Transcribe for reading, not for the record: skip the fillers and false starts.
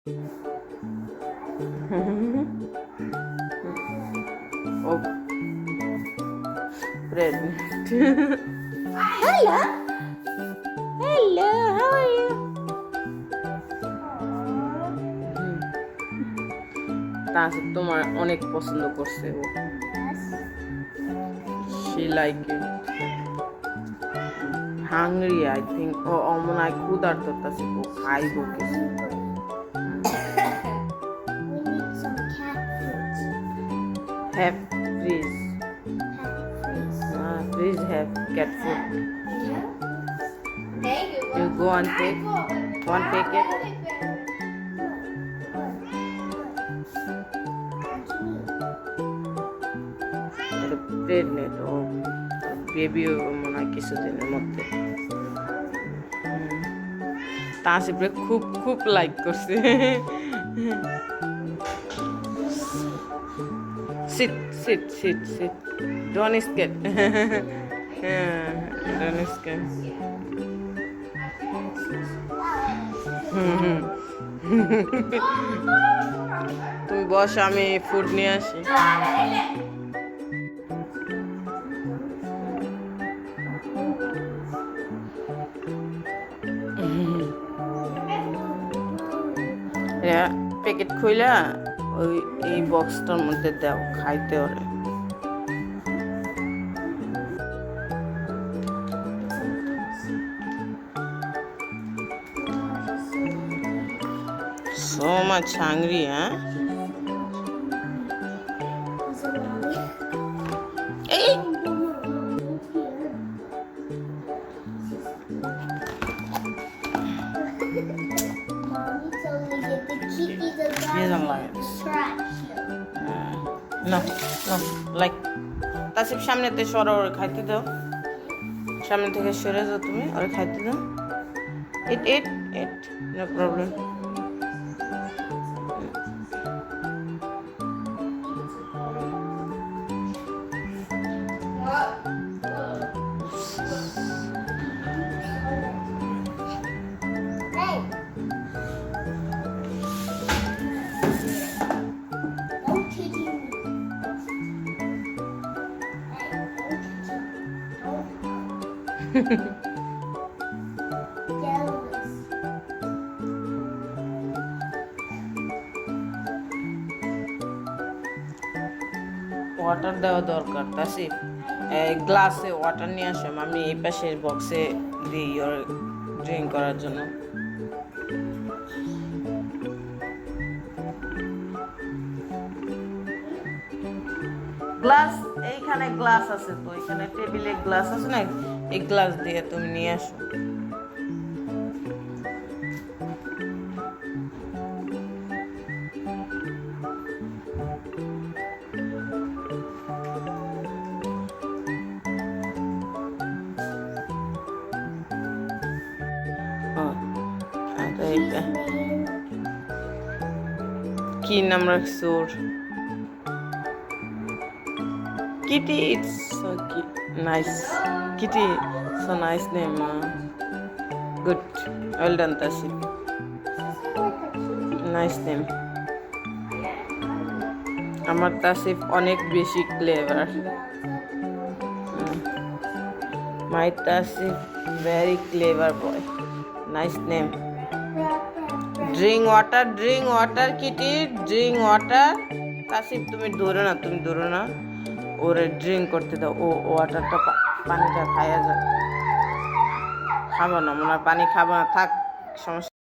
Oh, pregnant. Hello. Hello, how are you? Tasif তোমার অনেক পছন্দ করছে ও। She like it. Hungry, I think. ও মনে হয় ক্ষুধার্ত তাসিফ ও খাইব কিছু। Have freeze. Freeze have cat food. You go and take one packet. Pregnant or baby মনে হয় কিছুদিনের মধ্যে। তাসিফরে খুব খুব লাইক করছে। Sit, sit, sit, sit. Don't escape. Don't escape. তুমি বস, আমি ফুড নিয়ে আসি। প্যাকেট খুইলা ওই এই বক্সটার মধ্যে দাও, খাইতে ওরে। So much hungry, huh? Hey! No, no, like Tasif সামনেতে সরো, ওরে খাইতে দাও। সামনে থেকে সরে যাও তুমি, ওরে খাইতে দাও। Eat, no problem. ওয়াটার দেওয়া দরকার তাসিফ, গ্লাসে ওয়াটার নিয়ে আসো, আমি এই পাশের বক্সে দিই ওর ড্রিঙ্ক করার জন্য। গ্লাস এইখানে গ্লাস আছে তো, এখানে টেবিলে গ্লাস আছে না, এই গ্লাস দিয়ে তুমি নিয়ে আসো। কি নাম রাখছো ওর? Kitty, it's so nice. Kitty, so nice name. Good, well done, Tasif. Nice name. আমার তাসিফ অনেক বেশি clever. My Tasif very clever boy. Nice name. Drink water, Kitty, drink water. Tasif তুমি দৌড়ো না, ওরে ড্রিঙ্ক করতে দাও। ও ওয়াটারটা পানিটা খাইয়া যায়। খাবো না মনে হয়, পানি খাবো না, থাক, সমস্যা।